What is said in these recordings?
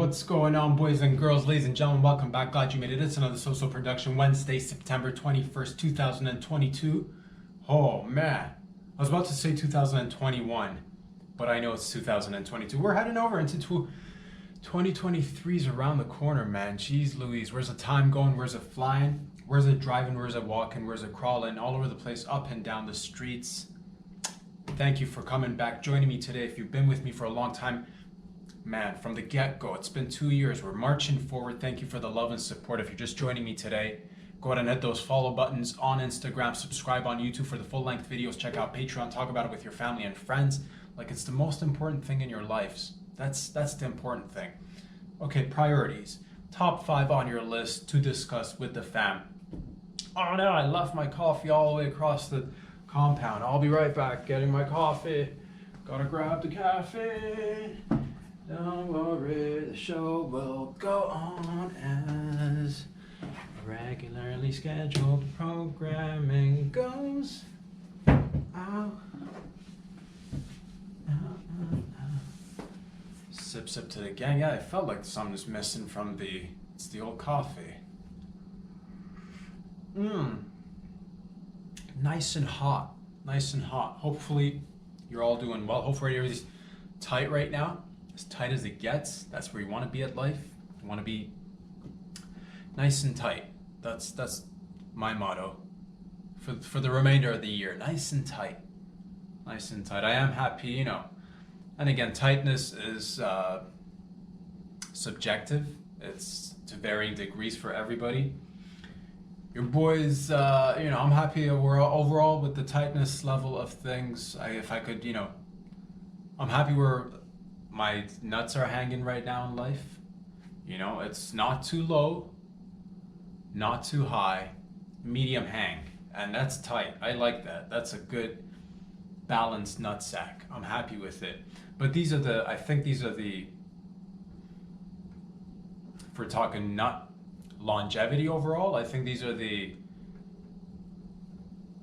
What's going on, boys and girls, ladies and gentlemen? Welcome back. Glad you made it. It's another social production Wednesday, September 21st, 2022. Oh man, I was about to say 2021, but I know it's 2022. We're heading over into 2023's around the corner, man. Jeez Louise, where's the time going? Where's it flying? Where's it driving? Where's it walking? Where's it crawling? All over the place, up and down the streets. Thank you for coming back, joining me today. If you've been with me for a long time, man, from the get-go, it's been 2 years. We're marching forward. Thank you for the love and support. If you're just joining me today, go ahead and hit those follow buttons on Instagram, subscribe on YouTube for the full-length videos, check out Patreon, talk about it with your family and friends. Like, it's the most important thing in your lives. That's the important thing. Okay, priorities. Top 5 on your list to discuss with the fam. Oh no, I left my coffee all the way across the compound. I'll be right back getting my coffee. Gotta grab the cafe. Don't worry, the show will go on as regularly scheduled programming goes. Ow. Sip, sip to the gang. Yeah, I felt like something's missing from it's the old coffee. Nice and hot. Nice and hot. Hopefully you're all doing well. Hopefully everybody's tight right now. As tight as it gets. That's where you want to be at life. You want to be nice and tight. That's my motto for the remainder of the year. Nice and tight. Nice and tight. I am happy, you know. And again, tightness is subjective. It's to varying degrees for everybody. Your boys, I'm happy we're overall with the tightness level of things. If I could, I'm happy where my nuts are hanging right now in life. It's not too low, not too high, medium hang. And that's tight. I like that. That's a good balanced nut sack. I'm happy with it. But I think these are the, if we're talking nut longevity overall, I think these are the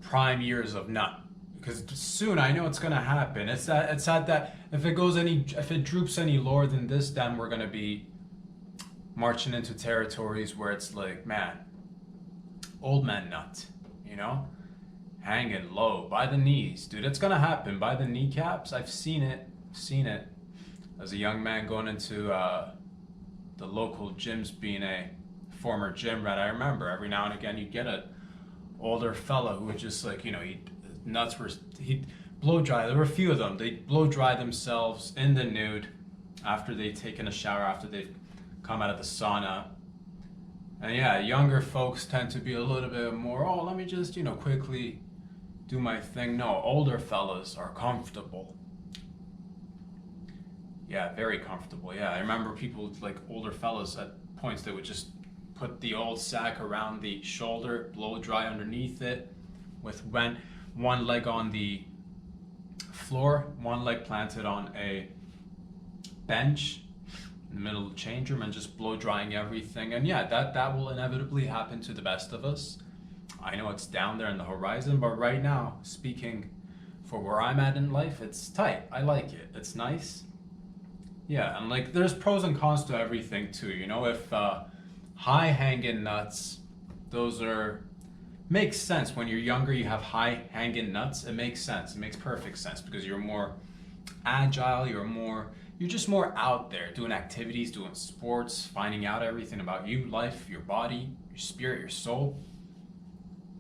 prime years of nut. Because soon, I know it's gonna happen. It's at that if it droops any lower than this, then we're gonna be marching into territories where it's like, man, old man nut, hanging low by the knees, dude. It's gonna happen by the kneecaps. I've seen it as a young man going into the local gyms, being a former gym rat. I remember every now and again you'd get a older fella who would just he'd blow dry. There were a few of them. They'd blow dry themselves in the nude after they'd taken a shower, after they'd come out of the sauna. And yeah, younger folks tend to be a little bit more, let me just, quickly do my thing. No, older fellas are comfortable. Yeah, very comfortable. Yeah, I remember people like older fellas at points that would just put the old sack around the shoulder, blow dry underneath it, with one leg on the floor, one leg planted on a bench in the middle of the change room, and just blow drying everything. And yeah, that will inevitably happen to the best of us. I know it's down there in the horizon, but right now, speaking for where I'm at in life, it's tight. I like it. It's nice. Yeah, and like there's pros and cons to everything too. If high hanging nuts, those makes sense. When you're younger, you have high hanging nuts. It makes sense. It makes perfect sense because you're more agile. You're just more out there doing activities, doing sports, finding out everything about you, life, your body, your spirit, your soul.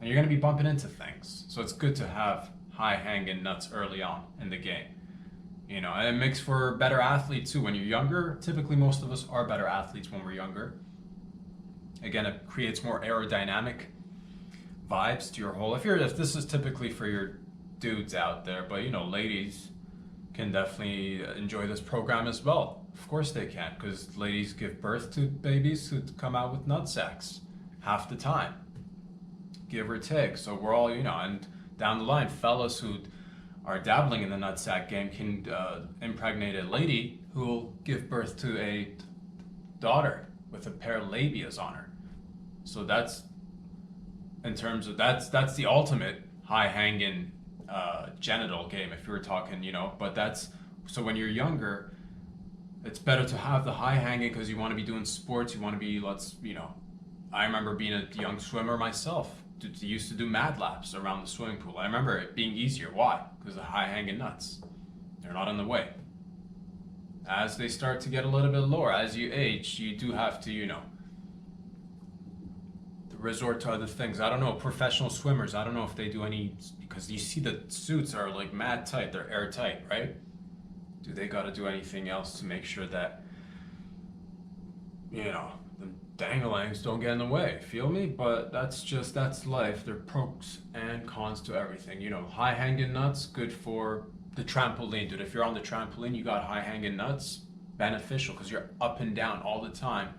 And you're going to be bumping into things. So it's good to have high hanging nuts early on in the game. And it makes for better athletes too. When you're younger, typically most of us are better athletes when we're younger. Again, it creates more aerodynamic vibes to your whole. If this is typically for your dudes out there, but ladies can definitely enjoy this program as well. Of course they can, because ladies give birth to babies who come out with nut sacks half the time, give or take. So we're all, and down the line, fellas who are dabbling in the nutsack game can impregnate a lady who will give birth to a daughter with a pair of labias on her. So that's the ultimate high hanging genital game, if you were talking, but so when you're younger, it's better to have the high hanging because you want to be doing sports. You want to be, I remember being a young swimmer myself. Used to do mad laps around the swimming pool. I remember it being easier. Why? Because the high hanging nuts, they're not in the way. As they start to get a little bit lower, as you age, you do have to, resort to other things. I don't know, professional swimmers, I don't know if they do any, because you see the suits are like mad tight, they're airtight, right? Do they got to do anything else to make sure that, the dangalangs don't get in the way? Feel me? But that's life. There are pros and cons to everything. High hanging nuts, good for the trampoline, dude. If you're on the trampoline, you got high hanging nuts, beneficial because you're up and down all the time.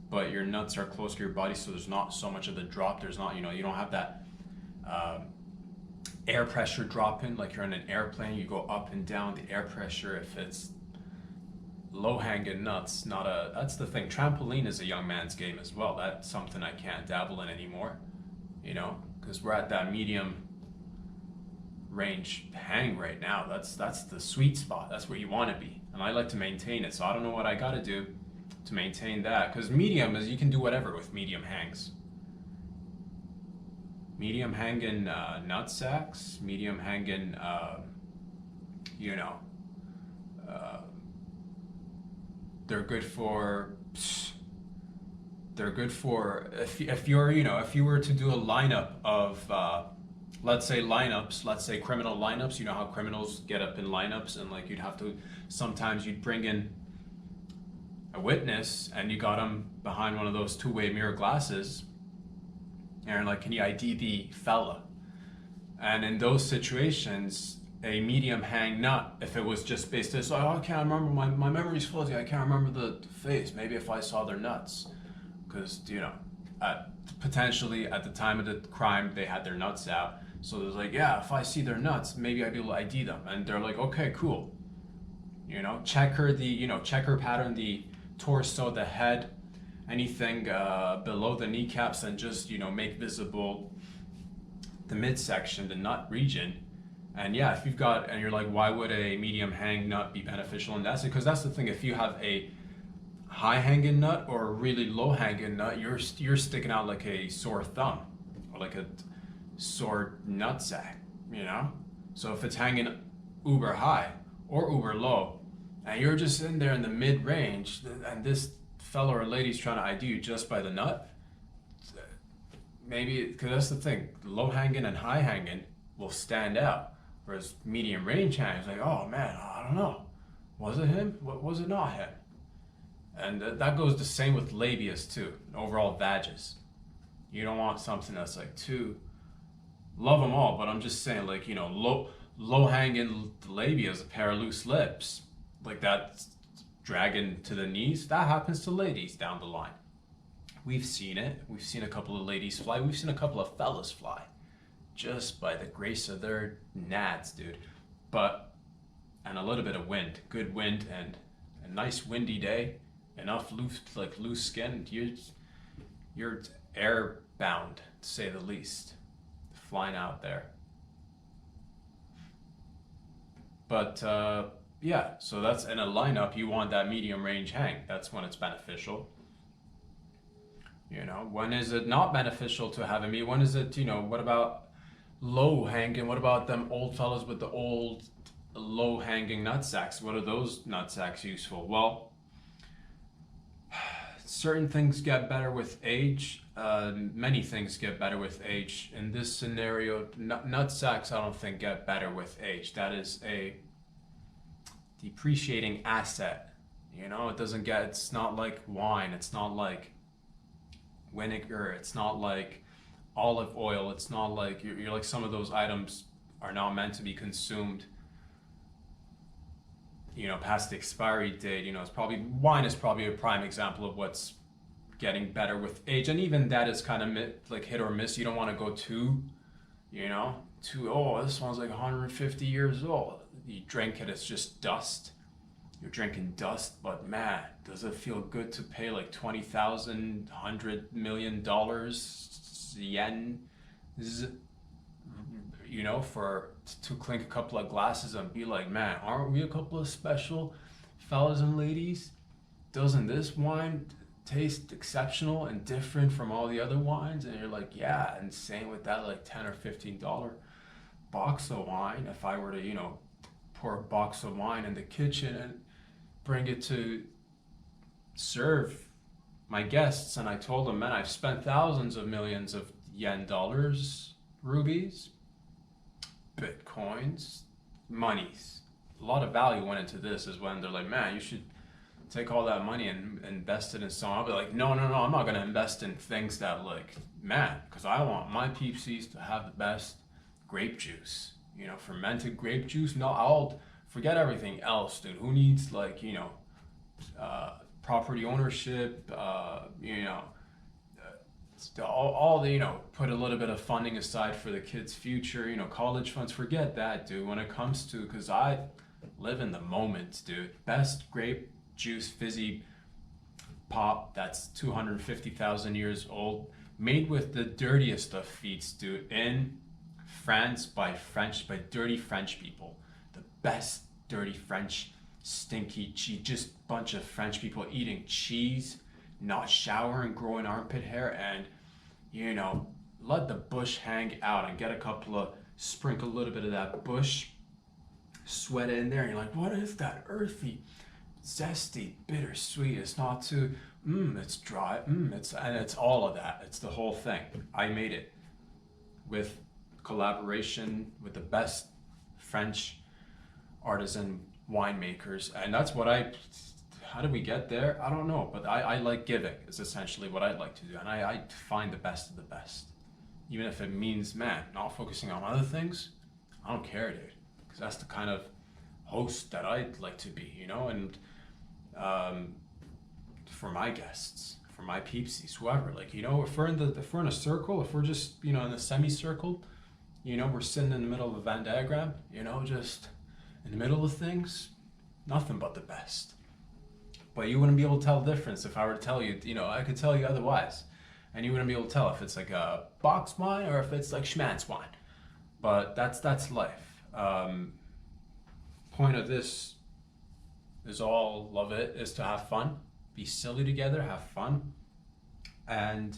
But your nuts are close to your body, so there's not so much of the drop. There's not, you don't have that air pressure dropping like you're in an airplane. You go up and down the air pressure. If it's low hanging nuts, that's the thing. Trampoline is a young man's game as well. That's something I can't dabble in anymore, because we're at that medium range hang right now. That's the sweet spot. That's where you want to be, and I like to maintain it. So I don't know what I got to do to maintain that, because medium is, you can do whatever with medium hangs. Medium hanging nut sacks, medium hanging, they're good for if you're, if you were to do a lineup of let's say criminal lineups. You know how criminals get up in lineups, and like sometimes you'd bring in a witness and you got him behind one of those two-way mirror glasses, and like, can you ID the fella? And in those situations, a medium hang nut, if it was just based on, I can't remember, my memory's fuzzy, I can't remember the face, maybe if I saw their nuts, because potentially at the time of the crime they had their nuts out, so there's like, yeah, if I see their nuts, maybe I'd be able to ID them. And they're like, okay, cool, checker pattern, the torso, the head, anything below the kneecaps, and just make visible the midsection, the nut region. And yeah, if you've got, and you're like, why would a medium hang nut be beneficial? And that's because that's the thing. If you have a high hanging nut or a really low hanging nut, you're sticking out like a sore thumb or like a sore nut sack. So if it's hanging uber high or uber low, and you're just in there in the mid range, and this fella or lady's trying to ID you just by the nut, maybe, because that's the thing, low hanging and high hanging will stand out, whereas medium range hang is like, oh man, I don't know, was it him? Was it not him? And that goes the same with labias too, overall vages. You don't want something that's like too, love them all, but I'm just saying, like, low hanging labias, a pair of loose lips, like that dragging to the knees, that happens to ladies down the line. We've seen it. We've seen a couple of ladies fly. We've seen a couple of fellas fly just by the grace of their nads, dude. And a little bit of wind, good wind, and a nice windy day, enough loose skin, you're airbound, to say the least, flying out there. But yeah, so that's in a lineup. You want that medium range hang. That's when it's beneficial. When is it not beneficial to have a medium? When is it, what about low hanging? What about them old fellas with the old low hanging nut sacks? What are those nut sacks useful? Well, certain things get better with age. Many things get better with age. In this scenario, nut sacks I don't think get better with age. That is a depreciating asset. It's not like wine, it's not like vinegar, it's not like olive oil, it's not like, you're like, some of those items are not meant to be consumed past the expiry date. Wine is probably a prime example of what's getting better with age, and even that is kind of like hit or miss. You don't want to go too this one's like 150 years old. You drink it, it's just dust. You're drinking dust, but man, does it feel good to pay like $20,000, $100 million yen, to clink a couple of glasses and be like, man, aren't we a couple of special fellas and ladies, doesn't this wine taste exceptional and different from all the other wines? And you're like, yeah. And same with that like $10 or $15 box of wine. If I were to, pour a box of wine in the kitchen and bring it to serve my guests, and I told them, man, I've spent thousands of millions of yen, dollars, rubies, bitcoins, monies. A lot of value went into this, is when they're like, man, you should take all that money and invest it in something. I'll be like, no, I'm not going to invest in things that, like, man, because I want my peepsies to have the best grape juice. Fermented grape juice. No, I'll forget everything else, dude. Who needs, like, property ownership, all the, put a little bit of funding aside for the kids' future, college funds, forget that, dude. When it comes to, because I live in the moment, dude. Best grape juice, fizzy pop that's 250,000 years old, made with the dirtiest of feeds, dude, in France by dirty French people. The best dirty French, stinky cheese, just bunch of French people eating cheese, not showering, growing armpit hair, and let the bush hang out and get sprinkle a little bit of that bush sweat in there, and you're like, what is that earthy, zesty, bittersweet? It's not too, it's dry, it's all of that. It's the whole thing. I made it with collaboration with the best French artisan winemakers, and that's what how did we get there? I don't know, but I like giving is essentially what I'd like to do, and I find the best of the best, even if it means, man, not focusing on other things. I don't care, dude, because that's the kind of host that I'd like to be, and for my guests, for my peepsies, whoever, like, if we're in a circle, if we're just, in a semicircle, we're sitting in the middle of a Venn diagram, just in the middle of things, nothing but the best. But you wouldn't be able to tell the difference if I were to tell you, I could tell you otherwise. And you wouldn't be able to tell if it's like a box wine or if it's like schmance wine. But that's life. Point of this is all of it is to have fun, be silly together, have fun. And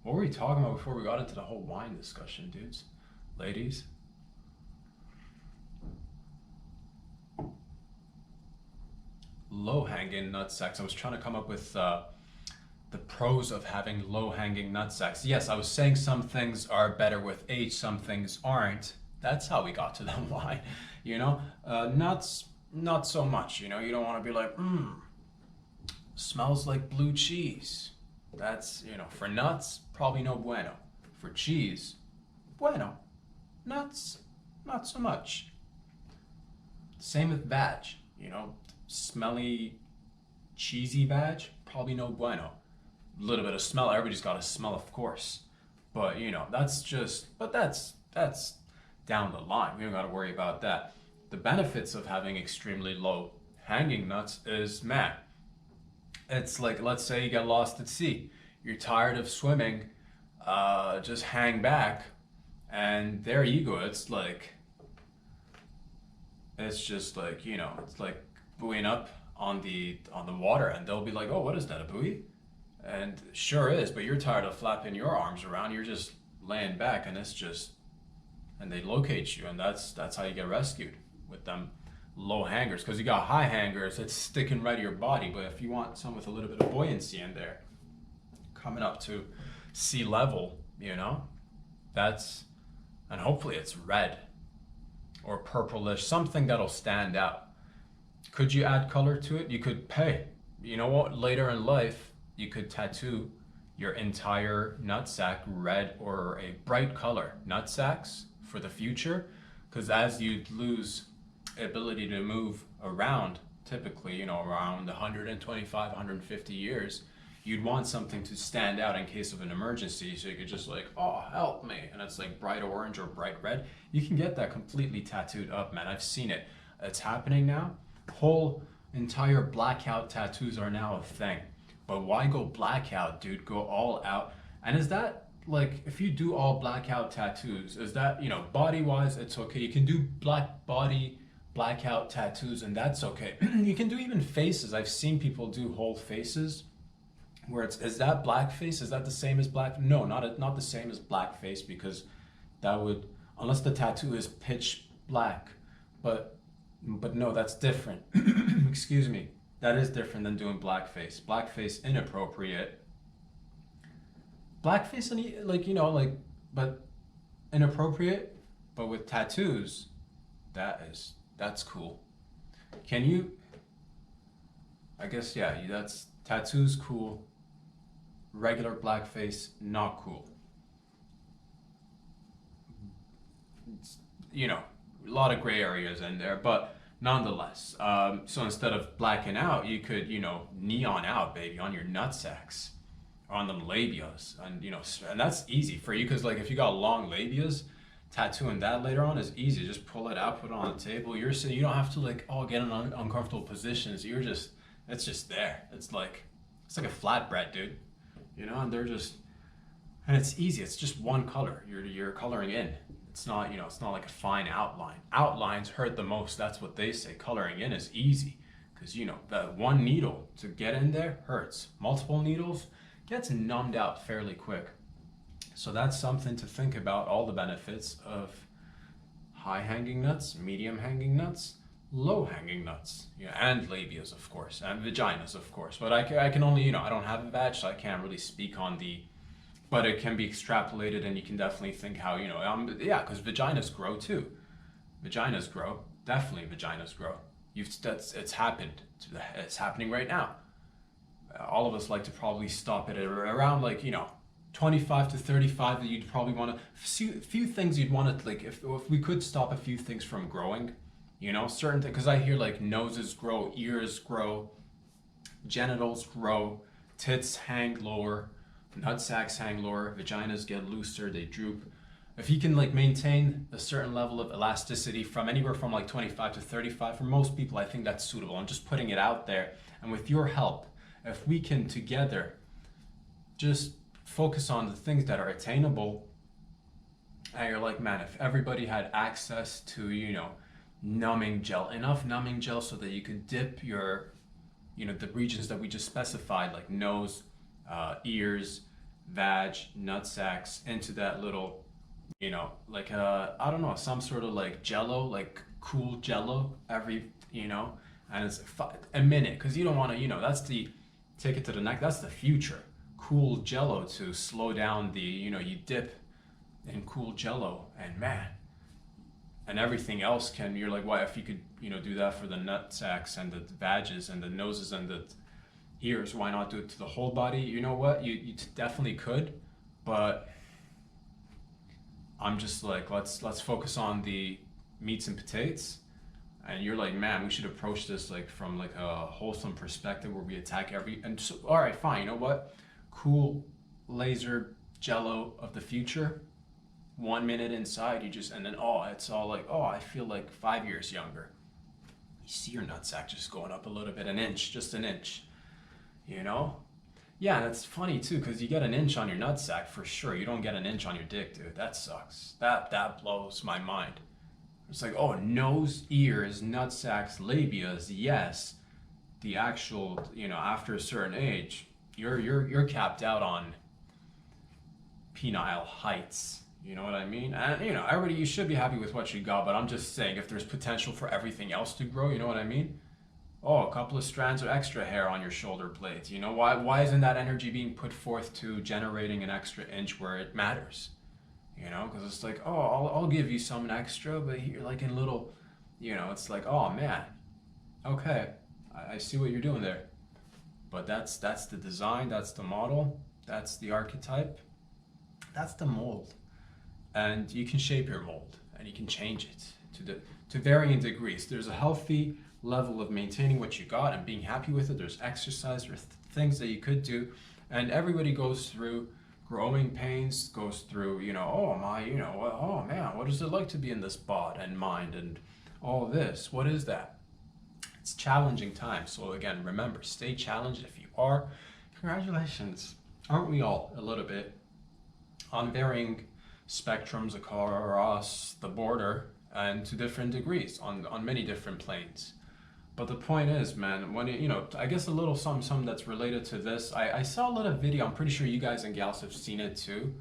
what were we talking about before we got into the whole wine discussion, dudes? Ladies? Low-hanging nutsacks. I was trying to come up with the pros of having low-hanging nutsacks. Yes, I was saying some things are better with age, some things aren't. That's how we got to the wine. Nuts, not so much. You don't want to be like, smells like blue cheese. That's, for nuts, probably no bueno. For cheese, bueno. Nuts, not so much. Same with vag, smelly, cheesy vag, probably no bueno. A little bit of smell, everybody's got a smell, of course. But, that's down the line. We don't got to worry about that. The benefits of having extremely low hanging nuts is, man, it's like, let's say you get lost at sea. You're tired of swimming, just hang back, and there you go. It's just like, it's like buoying up on the water, and they'll be like, oh, what is that, a buoy? And sure is, but you're tired of flapping your arms around. You're just laying back, and and they locate you, and that's how you get rescued with them low hangers. Because you got high hangers, it's sticking right to your body. But if you want some with a little bit of buoyancy in there, coming up to sea level, and hopefully it's red or purplish, something that'll stand out. Could you add color to it? You could pay. You know what? Later in life, you could tattoo your entire nutsack red or a bright color. Nutsacks for the future, because as you lose ability to move around, typically, around 125, 150 years, you'd want something to stand out in case of an emergency, so you could just like, oh, help me, and it's like bright orange or bright red. You can get that completely tattooed up, man. I've seen it. It's happening now. Whole entire blackout tattoos are now a thing. But why go blackout, dude? Go all out. And is that, like, if you do all blackout tattoos, is that, body-wise, it's okay. You can do black body blackout tattoos, and that's okay. You can do even faces. I've seen people do whole faces where it's, is that blackface? Is that the same as black? No, not the same as blackface, because that would, unless the tattoo is pitch black, but no, that's different. Excuse me. That is different than doing blackface. Blackface inappropriate. Blackface, like, you know, like, but inappropriate. But with tattoos, that's cool. Can you? I guess, yeah. That's tattoos cool. Regular blackface not cool. It's, you know, a lot of gray areas in there, but nonetheless. So instead of blacking out, you could, you know, neon out, baby, on your nutsacks, or on them labias, and you know, and that's easy for you, because like if you got long labias, tattooing that later on is easy. Just pull it out, put it on the table. You don't have to like get in uncomfortable positions. It's just there. It's like a flatbread, dude. You know, and they're just, and it's easy. It's just one color. You're coloring in. It's not, you know, it's not like a fine outline. Outlines hurt the most. That's what they say. Coloring in is easy, because you know that one needle to get in there hurts. Multiple needles gets numbed out fairly quick. So that's something to think about, all the benefits of high hanging nuts, medium hanging nuts, low hanging nuts, you know, and labias, of course, and vaginas, of course. But I can only, you know, I don't have a vag, so I can't really speak on but it can be extrapolated, and you can definitely think how, you know, yeah, because vaginas grow too. Vaginas grow, definitely vaginas grow. It's happened. It's happening right now. All of us like to probably stop it at around, like, you know, 25 to 35, that you'd probably want to, few things you'd want to, like, if we could stop a few things from growing, you know, certain things, because I hear like noses grow, ears grow, genitals grow, tits hang lower, nutsacks hang lower, vaginas get looser, they droop. If you can like maintain a certain level of elasticity from anywhere from like 25 to 35, for most people, I think that's suitable. I'm just putting it out there. And with your help, if we can together just focus on the things that are attainable, and you're like, man, if everybody had access to, you know, numbing gel, enough numbing gel so that you could dip your, you know, the regions that we just specified, like nose, ears, vag, nutsacks, into that little, you know, like I don't know, some sort of like jello, like cool jello every, you know, and it's a minute, because you don't want to, you know, take it to the neck, that's the future. Cool jello to slow down the, you know, you dip in cool jello, and man, and everything else can, you're like, what if you could, you know, do that for the nut sacks and the vages and the noses and the ears, why not do it to the whole body? You know what, you definitely could, but I'm just like, let's focus on the meats and potatoes. And you're like, man, we should approach this like from like a wholesome perspective, where we attack and so, all right, fine, you know what, cool laser jello of the future, 1 minute inside, you just, and then, oh, it's all like, oh, I feel like 5 years younger. You see your nutsack just going up a little bit, an inch, just an inch, you know? Yeah, and it's funny too, because you get an inch on your nutsack for sure. You don't get an inch on your dick, dude. That sucks. That blows my mind. It's like, oh, nose, ears, nutsacks, labias, yes. The actual, you know, after a certain age, you're capped out on penile heights. You know what I mean? And you know, everybody, you should be happy with what you got, but I'm just saying, if there's potential for everything else to grow, you know what I mean? Oh, a couple of strands of extra hair on your shoulder blades. You know, why isn't that energy being put forth to generating an extra inch where it matters? You know, because it's like, oh, I'll give you some extra, but you're like in little, you know, it's like, oh man, okay, I see what you're doing there. But that's the design, that's the model, that's the archetype, that's the mold. And you can shape your mold, and you can change it to varying degrees. There's a healthy level of maintaining what you got and being happy with it. There's exercise, there's things that you could do, and everybody goes through growing pains, goes through, you know, oh my, you know, oh man, what is it like to be in this bod and mind and all this? What is that? It's challenging times. So again, remember, stay challenged. If you are, congratulations. Aren't we all a little bit on varying spectrums across the border? and to different degrees on many different planes. But the point is, man, when I guess a little something that's related to this. I saw a little video. I'm pretty sure you guys and gals have seen it too.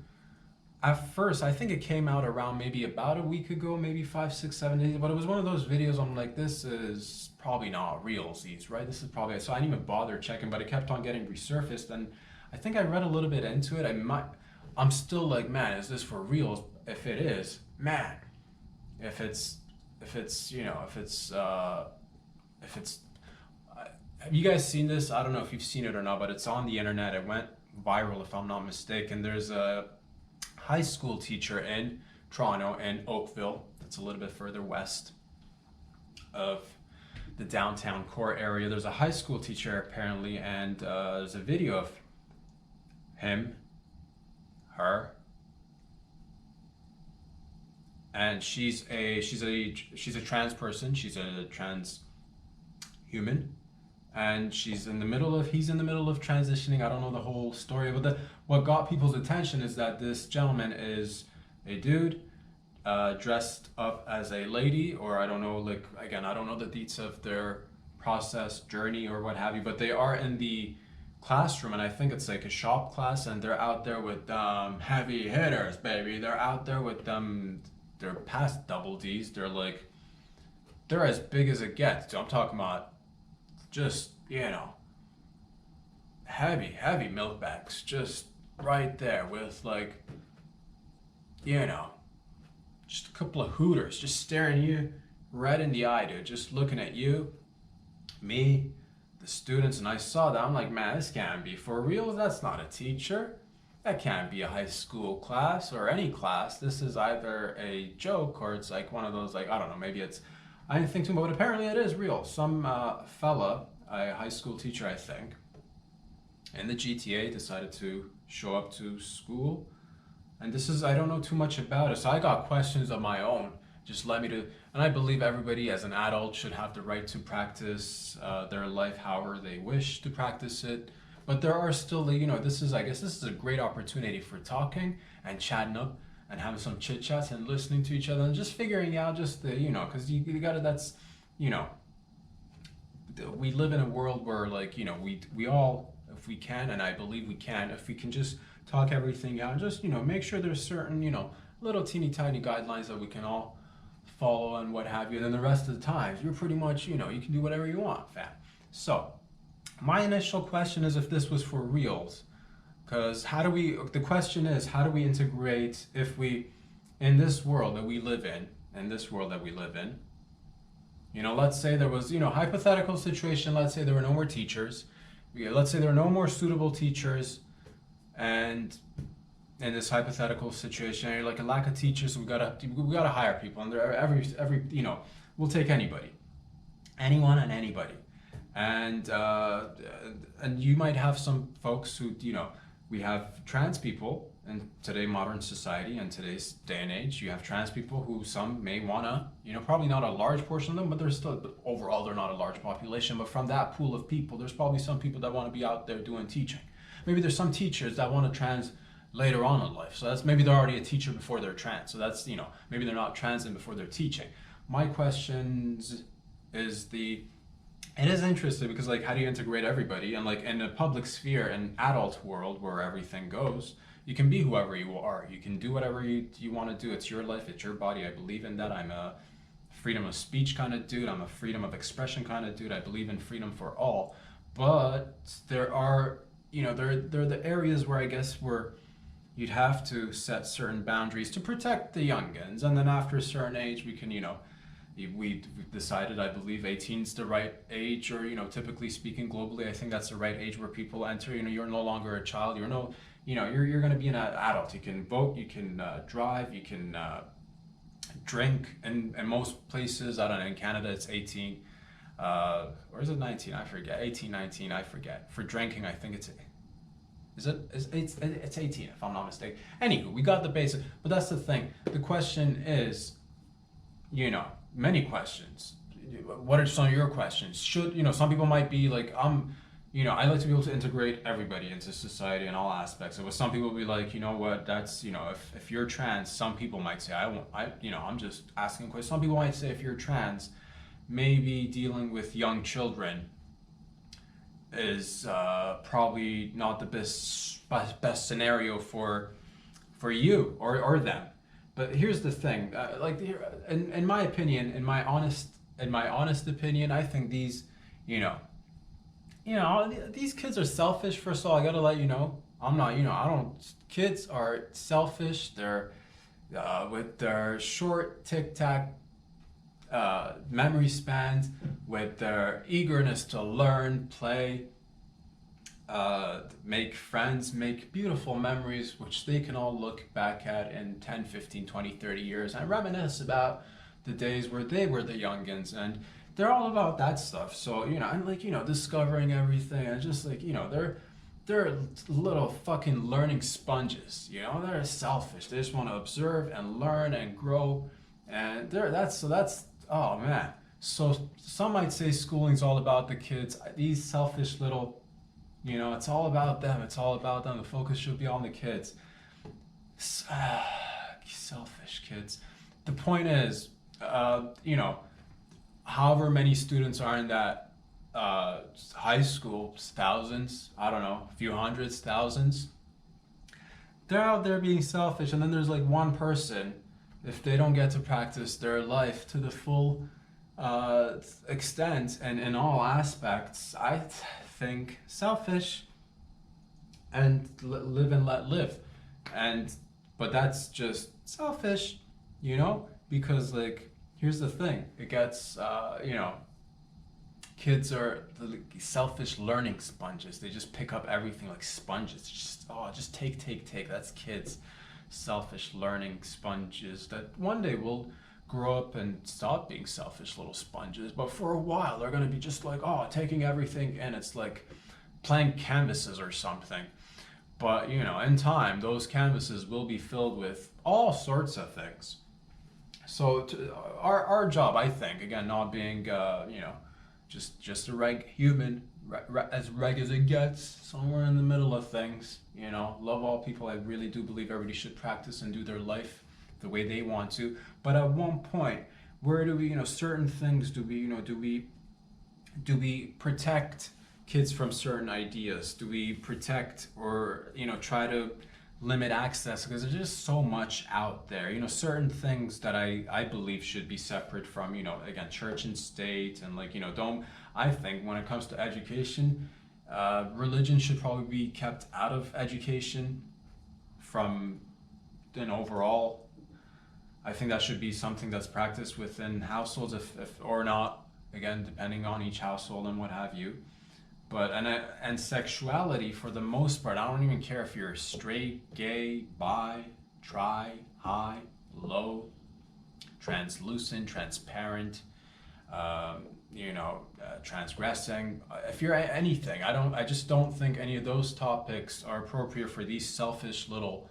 At first, I think it came out around maybe about a week ago, maybe 5, 6, 7 days. But it was one of those videos. I'm like, this is probably not realsies, right? This is probably so. I didn't even bother checking, but it kept on getting resurfaced, and I think I read a little bit into it. I'm still like, man, is this for reals? If it is, man, if it's have you guys seen this? I don't know if you've seen it or not, but it's on the internet. It went viral, if I'm not mistaken. There's a high school teacher in Toronto, in Oakville, that's a little bit further west of the downtown core area. There's a high school teacher apparently, and there's a video of him, her, and she's a trans person. She's a trans human, and he's in the middle of transitioning. I don't know the whole story, but what got people's attention is that this gentleman is a dude dressed up as a lady, or I don't know, like, again, I don't know the deets of their process, journey, or what have you, but they are in the classroom, and I think it's like a shop class, and they're out there with heavy hitters, baby. They're out there with they're past double D's. They're as big as it gets. So I'm talking about just, heavy milk bags, just right there with just a couple of hooters, just staring you right in the eye, dude, just looking at you, me, the students. And I saw that, I'm like, man, this can't be for real. That's not a teacher. That can't be a high school class or any class. This is either a joke or it's like one of those, like, I don't know, maybe I didn't think too much, but apparently it is real. Some fella, a high school teacher, I think, in the GTA decided to show up to school. And I don't know too much about it, so I got questions of my own. Just let me to, and I believe everybody as an adult should have the right to practice their life however they wish to practice it. But there are still, I guess this is a great opportunity for talking and chatting up and having some chit chats and listening to each other and just figuring out just because you gotta, we live in a world where we all, if we can, and I believe we can, if we can just talk everything out and just, make sure there's certain, little teeny tiny guidelines that we can all follow and what have you. And then the rest of the times, you're pretty much, you can do whatever you want, fam. So, my initial question is if this was for reals. Because the question is, how do we integrate in this world that we live in, let's say there was, hypothetical situation, let's say there were no more teachers, let's say there are no more suitable teachers, and in this hypothetical situation, you're like a lack of teachers, so we gotta hire people, and there every we'll take anyone and anybody, and you might have some folks who we have trans people in today modern society and today's day and age. You have trans people who some may wanna, probably not a large portion of them, but overall they're not a large population. But from that pool of people, there's probably some people that want to be out there doing teaching. Maybe there's some teachers that want to trans later on in life. So that's maybe they're already a teacher before they're trans. So that's, maybe they're not trans in before they're teaching. My questions is it is interesting because how do you integrate everybody? And in the public sphere, an adult world where everything goes, you can be whoever you are. You can do whatever you want to do. It's your life, it's your body. I believe in that. I'm a freedom of speech kind of dude. I'm a freedom of expression kind of dude. I believe in freedom for all. But there are, there are the areas where I guess you'd have to set certain boundaries to protect the youngins. And then after a certain age, we can, we've decided, I believe 18 is the right age, or typically speaking globally, I think that's the right age where people enter. You're no longer a child. You're going to be an adult. You can vote, you can drive, you can drink, and in most places, I don't know, in Canada it's 18, or is it 19? I forget. 18, 19, I forget. For drinking, I think it's 18 if I'm not mistaken. Anywho, we got the basic, but that's the thing. The question is, many questions. What are some of your questions? Some people might be like, I'm I like to be able to integrate everybody into society in all aspects. And with some people be like, you know what, that's, if you're trans, some people might say, I won't, I'm just asking a question. Some people might say if you're trans, maybe dealing with young children is probably not the best scenario for you or them. But here's the thing, in my opinion, in my honest opinion, I think these, these kids are selfish. First of all, I gotta let you know, I'm not, I don't. Kids are selfish. They're with their short tic tac memory spans, with their eagerness to learn, play, make friends, make beautiful memories, which they can all look back at in 10, 15, 20, 30 years and reminisce about the days where they were the youngins. And they're all about that stuff. So, and discovering everything, and just they're little fucking learning sponges. They're selfish. They just want to observe and learn and grow. And that's oh man. So some might say schooling's all about the kids. These selfish little, it's all about them. It's all about them. The focus should be on the kids. Selfish kids. The point is, however many students are in that high school, thousands, I don't know, a few hundreds, thousands, they're out there being selfish. And then there's like one person, if they don't get to practice their life to the full extent and in all aspects, I think selfish and live and let live. But that's just selfish, because here's the thing, it gets, kids are selfish learning sponges. They just pick up everything like sponges. Just take. That's kids. Selfish learning sponges that one day will grow up and stop being selfish little sponges. But for a while, they're going to be just taking everything in. It's like blank canvases or something. But, in time, those canvases will be filled with all sorts of things. So our job, I think, again, not being, just a reg human, as reg as it gets, somewhere in the middle of things, love all people. I really do believe everybody should practice and do their life the way they want to. But at one point, where do we, certain things, do we protect kids from certain ideas? Do we protect or, try to limit access? Because there's just so much out there, certain things that I believe should be separate from, again, church and state. And I think when it comes to education, religion should probably be kept out of education from an overall. I think that should be something that's practiced within households, if or not, again, depending on each household and what have you. But and sexuality, for the most part, I don't even care if you're straight, gay, bi, tri, high, low, translucent, transparent, transgressing. If you're anything, I just don't think any of those topics are appropriate for these selfish little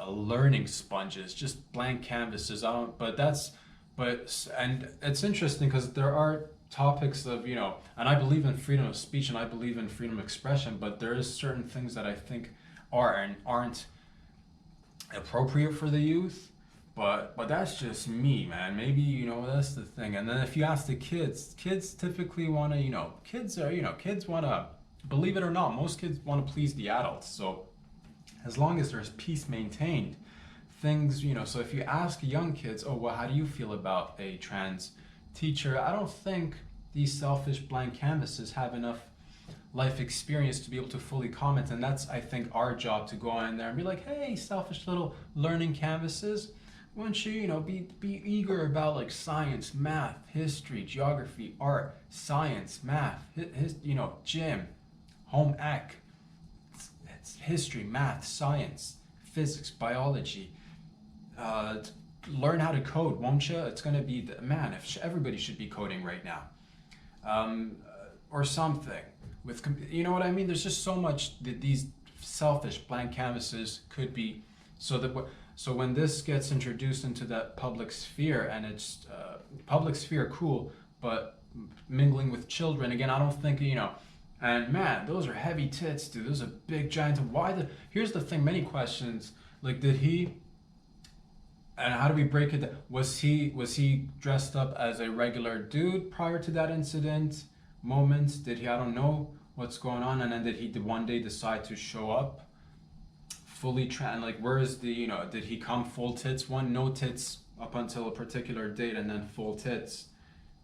learning sponges, just blank canvases. And it's interesting because there are topics of, and I believe in freedom of speech and I believe in freedom of expression, but there is certain things that I think are and aren't appropriate for the youth. But that's just me, man. Maybe, that's the thing. And then if you ask the kids typically want to, kids want to, believe it or not, most kids want to please the adults. So as long as there's peace maintained, things, so if you ask young kids, oh, well, how do you feel about a trans teacher? I don't think these selfish blank canvases have enough life experience to be able to fully comment. And that's, I think, our job, to go in there and be like, hey, selfish little learning canvases, why don't you, be eager about science, math, history, geography, art, science, math, gym, home ec, it's history, math, science, physics, biology. Learn how to code, won't you? It's going to be, if everybody should be coding right now. Or something. You know what I mean? There's just so much that these selfish blank canvases could be, so when this gets introduced into that public sphere, and it's public sphere, cool, but mingling with children, again, I don't think, And man, those are heavy tits, dude. Those are big giant. Why the? Here's the thing. Many questions. Like, did he? And how do we break it down? Was he dressed up as a regular dude prior to that incident? Moments? Did he? I don't know what's going on. And then did he one day decide to show up fully trans? Like, where is the? Did he come full tits? One, no tits up until a particular date, and then full tits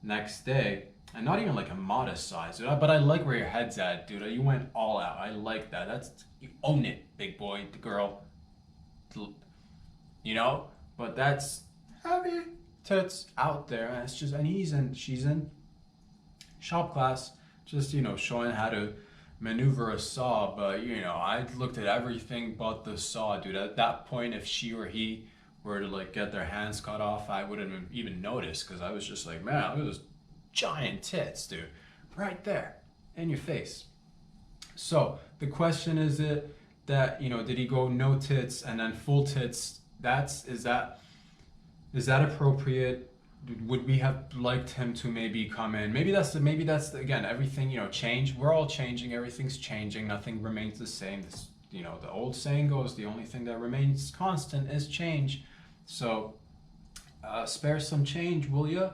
next day. And not even like a modest size, dude. But I like where your head's at, dude. You went all out. I like that. You own it, big boy, the girl. You know? But that's heavy tits out there. And it's just, and she's in shop class, just, showing how to maneuver a saw. But, I looked at everything but the saw, dude. At that point, if she or he were to like get their hands cut off, I wouldn't have even noticed, because I was just like, man, look at those giant tits, dude, right there in your face. So the question is, it that, did he go no tits and then full tits? Is that appropriate? Would we have liked him to maybe come in? Maybe that's again, everything, change. We're all changing. Everything's changing. Nothing remains the same. This, the old saying goes, the only thing that remains constant is change. So spare some change, will ya?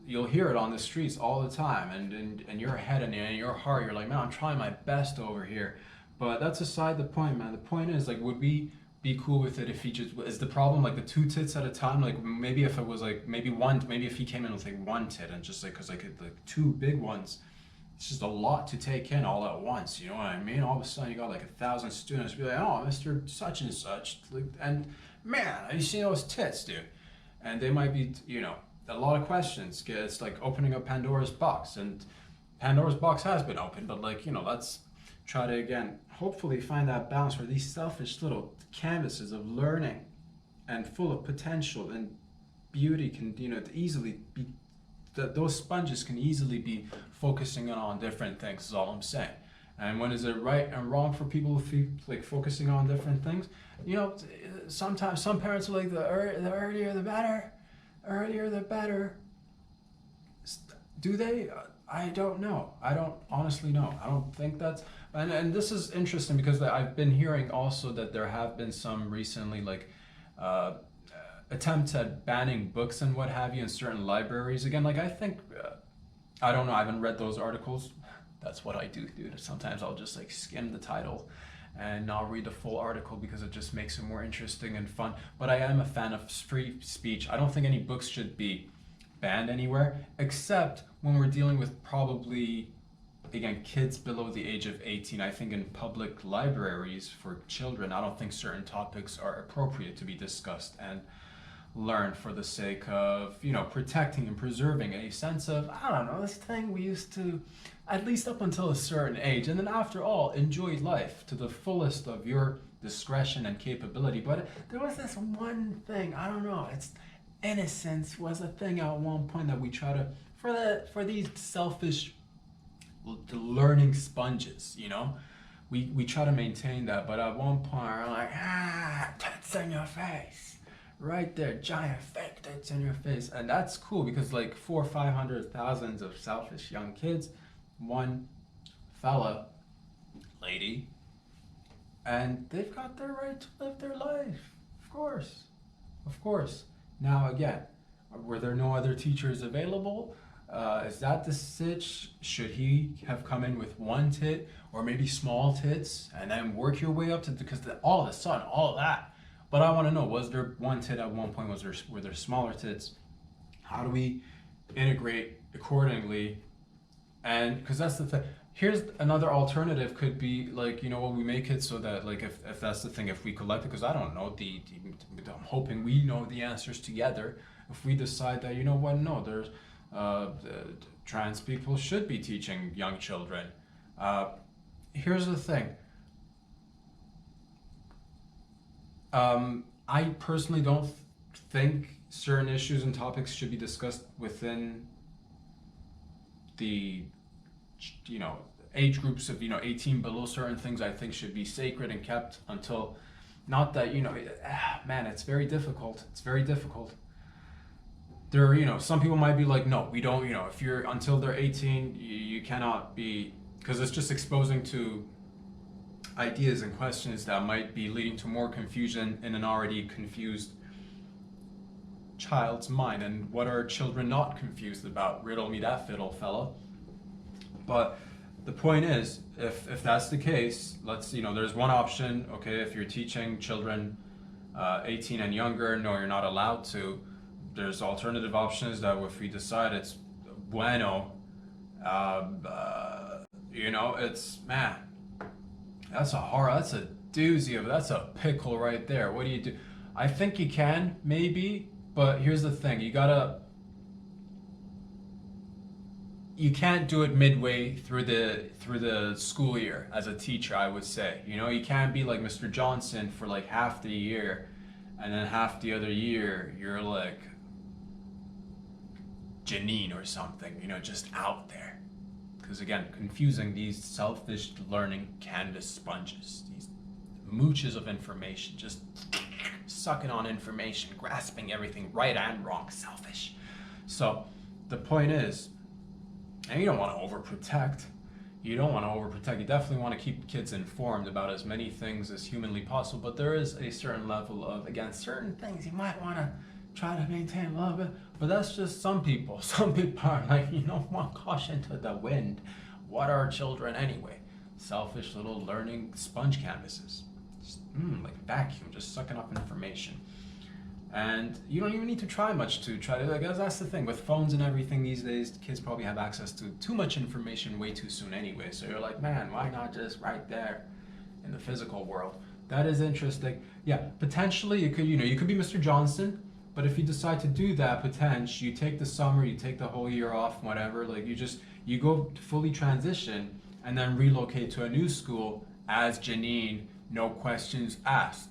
You'll hear it on the streets all the time, and in your head and in your heart, you're like, man, I'm trying my best over here. But that's aside the point, man. The point is, like, would we be cool with it if he just, is the problem like the 2 tits at a time? Like, maybe if it was like maybe if he came in with like 1 tit and just like, because like 2 big ones, it's just a lot to take in all at once. You know what I mean? All of a sudden you got like 1,000 students be like, oh, Mr. Such and Such, like, and man, have you seen those tits, dude? And they might be, a lot of questions. It's like opening up Pandora's box, and Pandora's box has been opened, but like, let's try to, again, hopefully find that balance where these selfish little canvases of learning and full of potential and beauty can, easily be, those sponges can easily be focusing on different things, is all I'm saying. And when is it right and wrong for people to be like focusing on different things? Sometimes some parents are like, the earlier the better. Earlier the better. Do they? I don't know. I don't honestly know. I don't think that's, and this is interesting because I've been hearing also that there have been some recently like attempts at banning books and what have you in certain libraries. Again, like I think, I don't know, I haven't read those articles. That's what I do, dude. Sometimes I'll just like skim the title and not read the full article because it just makes it more interesting and fun. But I am a fan of free speech. I don't think any books should be banned anywhere, except when we're dealing with probably, again, kids below the age of 18. I think in public libraries for children, I don't think certain topics are appropriate to be discussed and learned for the sake of, protecting and preserving a sense of, I don't know, this thing we used to, at least up until a certain age, and then after all, enjoy life to the fullest of your discretion and capability. But there was this one thing, I don't know, it's innocence was a thing at one point that we try to, for these selfish learning sponges, we try to maintain that. But at one point we're like, tits in your face, right there, giant fake tits in your face. And that's cool because like 400,000 or 500,000 of selfish young kids, one fella, lady, and they've got their right to live their life. Of course. Now again, were there no other teachers available? Is that the sitch? Should he have come in with 1 tit or maybe small tits and then work your way up to, because all of a sudden, all of that. But I want to know, was there 1 tit at one point? Were there smaller tits? How do we integrate accordingly? And because that's the thing. Here's another alternative, could be like, we make it so that like if that's the thing, if we collect it, because I don't know I'm hoping we know the answers together. If we decide that, no, there's trans people should be teaching young children. Here's the thing. I personally don't think certain issues and topics should be discussed within the age groups of 18 below. Certain things I think should be sacred and kept until, not that man, it's very difficult. there, some people might be like, no, we don't, if you're until they're 18, you cannot be, because it's just exposing to ideas and questions that might be leading to more confusion in an already confused child's mind. And what are children not confused about? Riddle me that, fiddle fella. But the point is, if that's the case, there's one option. Okay, if you're teaching children 18 and younger, no, you're not allowed to. There's alternative options that if we decide it's bueno, it's, man, that's a doozy that's a pickle right there. What do you do? I think you can, maybe, but here's the thing, you can't do it midway through the school year as a teacher, I would say. You can't be like Mr. Johnson for like half the year, and then half the other year you're like Janine or something, just out there. Because again, confusing these selfish learning canvas sponges, these mooches of information, just sucking on information, grasping everything right and wrong, selfish. So the point is, and you don't want to overprotect. You definitely want to keep kids informed about as many things as humanly possible, but there is a certain level of, again, certain things you might want to try to maintain a little bit, but that's just some people. Some people are like, want caution to the wind. What are children anyway? Selfish little learning sponge canvases. Just, like vacuum, just sucking up information. And you don't even need to try much to try to, I guess that's the thing. With phones and everything these days, kids probably have access to too much information way too soon anyway. So you're like, man, why not just right there in the physical world? That is interesting. Yeah, potentially you could be Mr. Johnson, but if you decide to do that, potentially you take the summer, you take the whole year off, whatever, like you go fully transition and then relocate to a new school as Janine, no questions asked.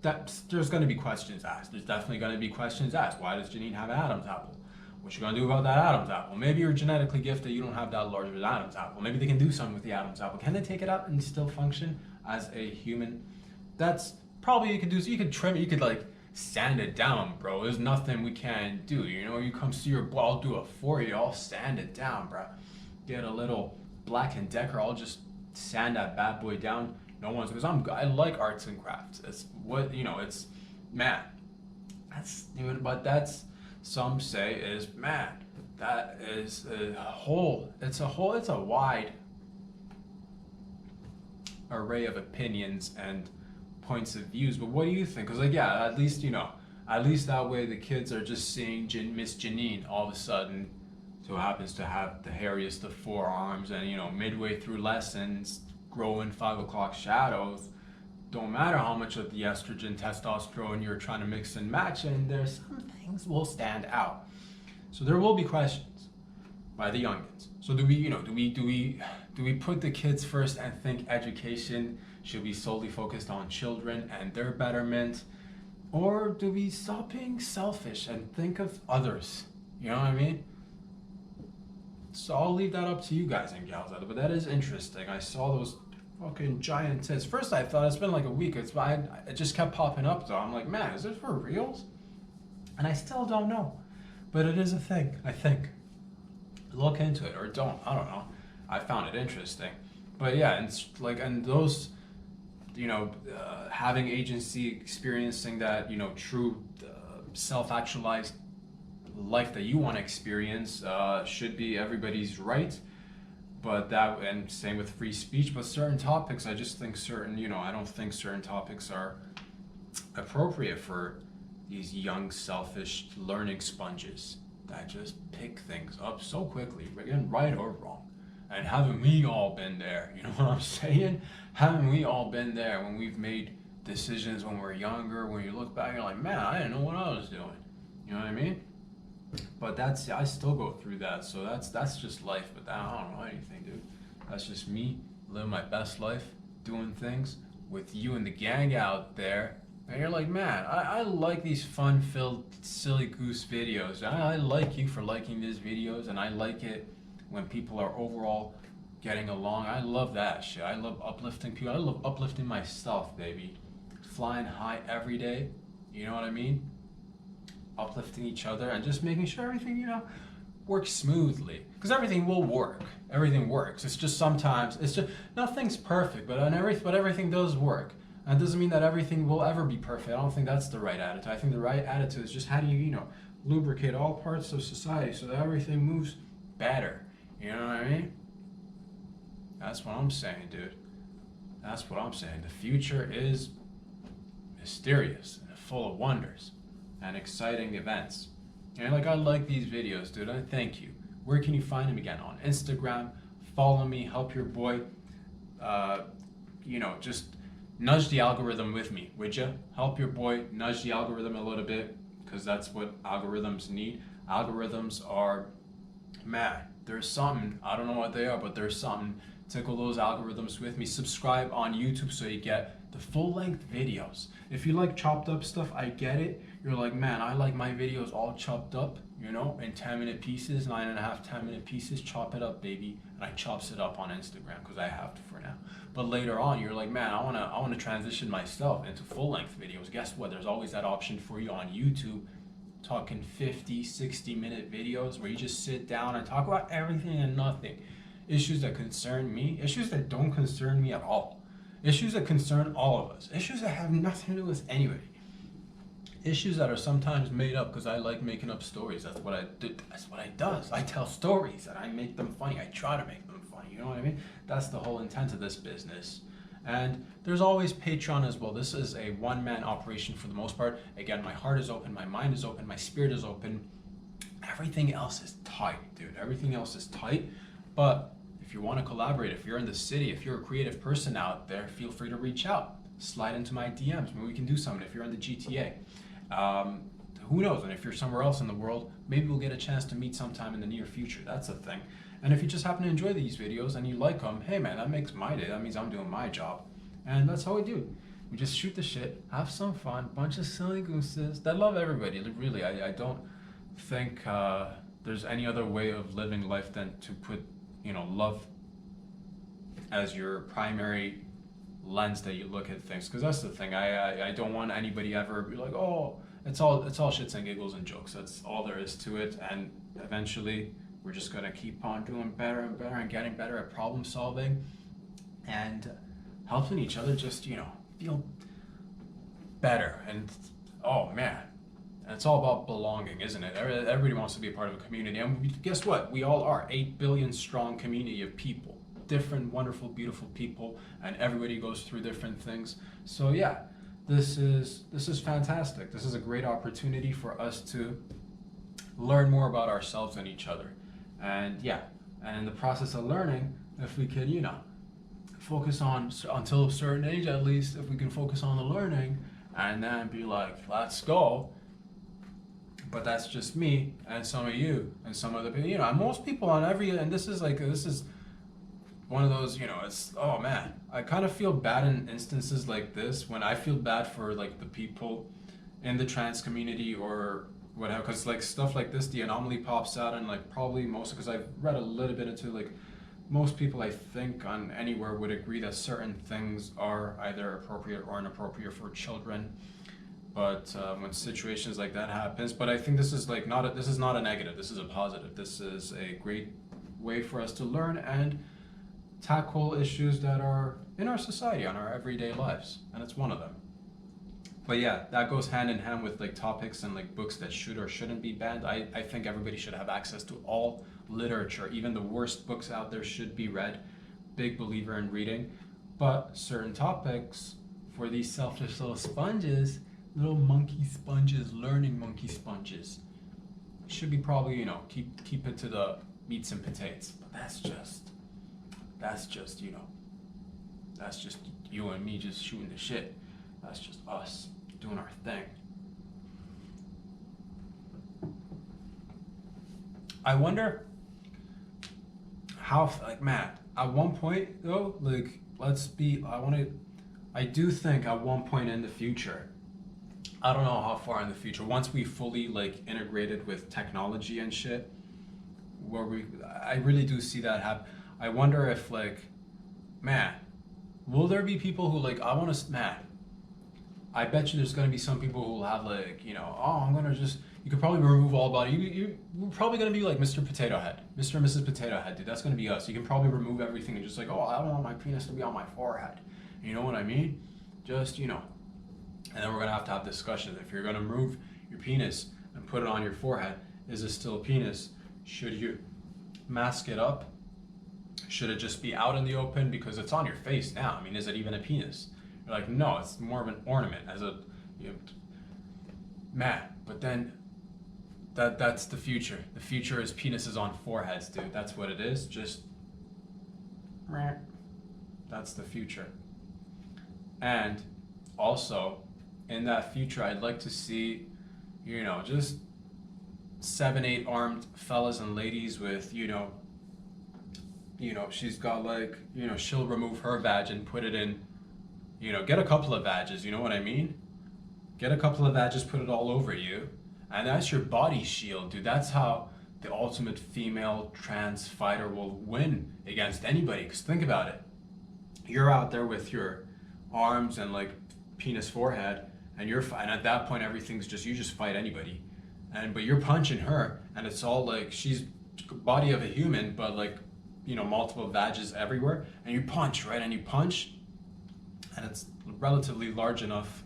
There's going to be questions asked. There's definitely going to be questions asked. Why does Janine have an Adam's apple? What you going to do about that Adam's apple? Maybe you're genetically gifted, you don't have that large of an Adam's apple. Maybe they can do something with the Adam's apple. Can they take it out and still function as a human? That's probably, you could trim it, you could like sand it down, bro. There's nothing we can't do. You come see your boy, I'll do it for you. I'll sand it down, bro. Get a little Black & Decker, I'll just sand that bad boy down. No one's, because I like arts and crafts. It's what, it's, man, that's, some say is, man, that is it's a wide array of opinions and points of views. But what do you think? Because at least that way the kids are just seeing Miss Janine all of a sudden, who happens to have the hairiest of forearms, and midway through lessons, growing 5 o'clock shadows. Don't matter how much of the estrogen, testosterone you're trying to mix and match, and there's some things will stand out. So there will be questions by the youngins. So do we put the kids first and think education should be solely focused on children and their betterment, or do we stop being selfish and think of others? You know what I mean? So I'll leave that up to you guys and gals out there, but that is interesting. I saw those fucking giant tits. First I thought it's been like a week. It just kept popping up though. I'm like, man, is this for reals? And I still don't know, but it is a thing, I think. Look into it or don't. I don't know. I found it interesting, but yeah, and those, having agency, experiencing that, true self-actualized life that you want to experience should be everybody's right. But and same with free speech, but certain topics, I just think I don't think certain topics are appropriate for these young, selfish learning sponges that just pick things up so quickly, again, right or wrong. And haven't we all been there? You know what I'm saying? Haven't we all been there when we've made decisions when we're younger, when you look back, you're like, man, I didn't know what I was doing. You know what I mean? But I still go through that, so that's just life. But I don't know anything, dude. That's just me living my best life, doing things with you and the gang out there. And you're like, man, I like these fun-filled, silly goose videos. I like you for liking these videos, and I like it when people are overall getting along. I love that shit. I love uplifting people. I love uplifting myself, baby. Flying high every day. You know what I mean? uplifting each other and just making sure everything, works smoothly. Because everything will work. Everything works. It's just sometimes, nothing's perfect, but everything does work. And it doesn't mean that everything will ever be perfect. I don't think that's the right attitude. I think the right attitude is just how do you, lubricate all parts of society so that everything moves better. You know what I mean? That's what I'm saying, dude. That's what I'm saying. The future is mysterious and full of wonders and exciting events. And I like these videos, dude. I thank you. Where can you find them again? On Instagram. Follow me. Help your boy. Just nudge the algorithm with me, would you? Help your boy nudge the algorithm a little bit, because that's what algorithms need. Algorithms are, man, there's something. I don't know what they are, but there's something. Tickle those algorithms with me. Subscribe on YouTube so you get the full-length videos. If you like chopped up stuff, I get it. You're like, man, I like my videos all chopped up, in 10-minute pieces, 9.5, 10-minute pieces. Chop it up, baby. And I chops it up on Instagram because I have to for now. But later on, you're like, man, I wanna transition myself into full-length videos. Guess what? There's always that option for you on YouTube. Talking 50, 60-minute videos where you just sit down and talk about everything and nothing. Issues that concern me, issues that don't concern me at all. Issues that concern all of us. Issues that have nothing to do with anybody. Issues that are sometimes made up because I like making up stories. That's what I do. That's what I does. I tell stories and I make them funny. I try to make them funny. You know what I mean? That's the whole intent of this business. And there's always Patreon as well. This is a one-man operation for the most part. Again, my heart is open, my mind is open, my spirit is open. Everything else is tight, dude. Everything else is tight. But if you want to collaborate, if you're in the city, if you're a creative person out there, feel free to reach out. Slide into my DMs. Maybe we can do something if you're in the GTA. Who knows? And if you're somewhere else in the world, maybe we'll get a chance to meet sometime in the near future. That's a thing. And if you just happen to enjoy these videos and you like them, hey man, that makes my day. That means I'm doing my job. And that's how we do. We just shoot the shit, have some fun, bunch of silly gooses that love everybody. Really, I don't think there's any other way of living life than to put, love as your primary lens that you look at things. Because that's the thing. I don't want anybody ever be like, oh, it's all shits and giggles and jokes. That's all there is to it. And eventually, we're just gonna keep on doing better and better and getting better at problem solving and helping each other just, feel better. And oh man, and it's all about belonging, isn't it? Everybody wants to be a part of a community. And guess what? We all are 8 billion strong community of people, different, wonderful, beautiful people, and everybody goes through different things. So yeah, this is fantastic. This is a great opportunity for us to learn more about ourselves and each other. And yeah, and in the process of learning, if we could, focus on, until a certain age at least, if we can focus on the learning and then be like, let's go. But that's just me and some of you and some other people, and most people on and this is one of those, it's, oh man, I kind of feel bad in instances like this when I feel bad for like the people in the trans community or whatever, because like stuff like this, the anomaly pops out, and like probably most, because I've read a little bit into like most people I think on anywhere would agree that certain things are either appropriate or inappropriate for children. But when situations like that happens, but I think this is like this is not a negative, this is a positive. This is a great way for us to learn and tackle issues that are in our society, on our everyday lives, and it's one of them. But yeah, that goes hand in hand with like topics and like books that should or shouldn't be banned. I think everybody should have access to all literature. Even the worst books out there should be read. Big believer in reading. But certain topics for these selfish little sponges, little monkey sponges, learning monkey sponges, should be probably, keep it to the meats and potatoes. But that's just you and me just shooting the shit. That's just us doing our thing. I wonder how, like, man, at one point though, like, I do think at one point in the future, I don't know how far in the future, once we fully like integrated with technology and shit, I really do see that happen. I wonder if like, man, will there be people who like, I bet you there's gonna be some people who will have like, oh, I'm gonna just You could probably remove all body. You're probably gonna be like Mr. Potato Head, Mr. and Mrs. Potato Head, dude. That's gonna be us. You can probably remove everything and just like, oh, I don't want my penis to be on my forehead. You know what I mean? Just, you know. And then we're gonna have discussions. If you're gonna remove your penis and put it on your forehead, is it still a penis? Should you mask it up? Should it just be out in the open because it's on your face now? I mean, is it even a penis? You're like, no, it's more of an ornament as a, you know, man. But then that's the future. The future is penises on foreheads, dude. That's what it is. Just that's the future. And also in that future, I'd like to see, you know, just 7, 8 armed fellas and ladies with, you know, she's got like, you know, she'll remove her vag and put it in, you know, get a couple of vages, you know what I mean? Get a couple of vages, put it all over you, and that's your body shield, dude. That's how the ultimate female trans fighter will win against anybody. Because think about it. You're out there with your arms and like penis forehead, and and at that point everything's just, you just fight anybody. But you're punching her, and it's all like, she's body of a human, but like, you know, multiple vages everywhere, and you punch, right? And you punch, and it's relatively large enough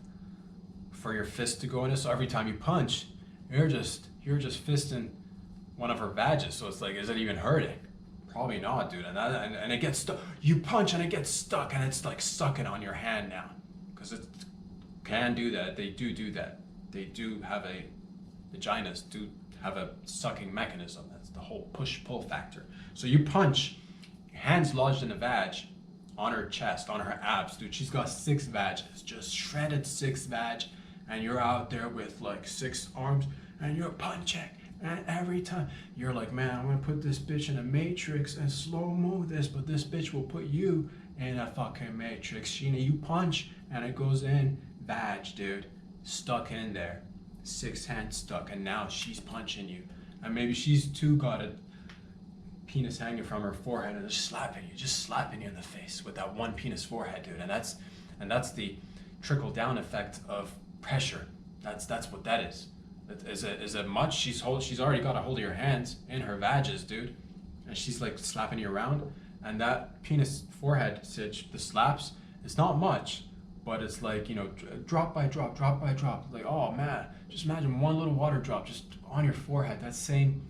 for your fist to go in it. So every time you punch, you're just fisting one of her vages. So it's like, is it even hurting? Probably not, dude. And it gets stuck. You punch and it gets stuck, and it's like sucking on your hand now, because it can do that. They do that. They do have vaginas do have a sucking mechanism. That's the whole push-pull factor. So you punch, your hand's lodged in a vag on her chest, on her abs, dude. She's got 6 vages, just shredded 6 vag, and you're out there with like 6 arms, and you're punching. And every time you're like, man, I'm gonna put this bitch in a matrix and slow-mo this, but this bitch will put you in a fucking matrix. Sheena, you punch, and it goes in, vag, dude, stuck in there. 6 hands stuck, and now she's punching you, and maybe she's too got a penis hanging from her forehead and just slapping you in the face with that one penis forehead, dude. And that's the trickle down effect of pressure. That's what that is. Is it much? She's already got a hold of your hands in her vages, dude, and she's like slapping you around, and that penis forehead stitch, the slaps, it's not much. But it's like, you know, drop by drop. Like, oh man, just imagine one little water drop just on your forehead. That same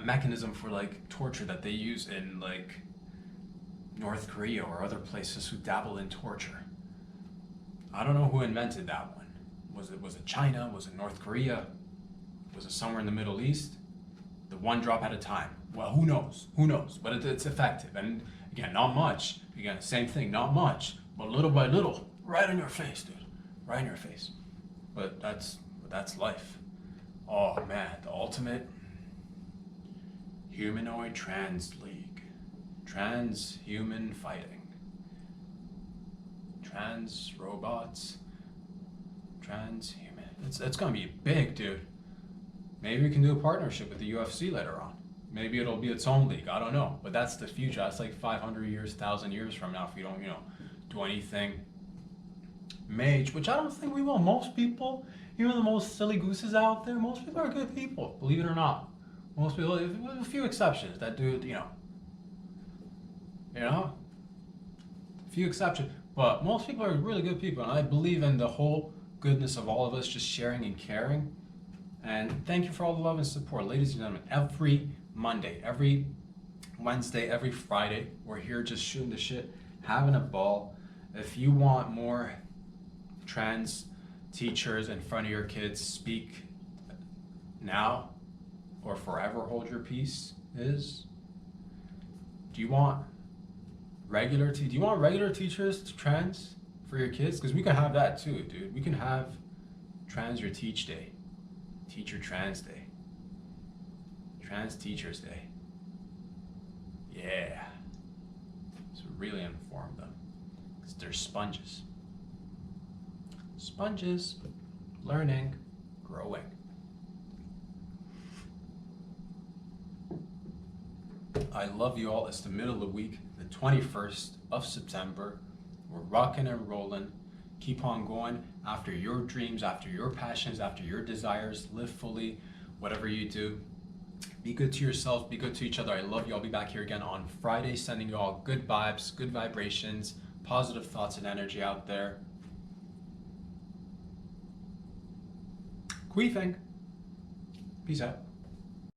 mechanism for like torture that they use in like North Korea or other places who dabble in torture. I don't know who invented that one. Was it China? Was it North Korea? Was it somewhere in the Middle East? The one drop at a time. Well, who knows? But it's effective. And again, not much. Again, same thing, not much. But little by little, right in your face, dude. Right in your face. But that's life. Oh man, the ultimate humanoid trans league. Trans-human fighting. Trans robots. Transhuman. It's gonna be big, dude. Maybe we can do a partnership with the UFC later on. Maybe it'll be its own league. I don't know. But that's the future. That's like 500 years, 1,000 years from now if you don't, you know, do anything mage, which I don't think we will. Most people, even the most silly gooses out there, most people are good people, believe it or not. Most people, with a few exceptions that do, you know, a few exceptions, but most people are really good people, and I believe in the whole goodness of all of us just sharing and caring. And thank you for all the love and support, ladies and gentlemen. Every Monday, every Wednesday, every Friday, we're here just shooting the shit, having a ball. If you want more trans teachers in front of your kids, speak now or forever hold your peace. Do you want regular teachers to trans for your kids? Because we can have that too, dude. We can have Trans Your Teach Day, Teacher Trans Day, Trans Teachers Day. Yeah. So really inform them. Because they're sponges. Sponges. Learning. Growing. I love you all. It's the middle of the week, the 21st of September. We're rocking and rolling. Keep on going after your dreams, after your passions, after your desires. Live fully, whatever you do. Be good to yourself, be good to each other. I love you. I'll be back here again on Friday, sending you all good vibes, good vibrations, positive thoughts and energy out there. Kui Feng. Peace out.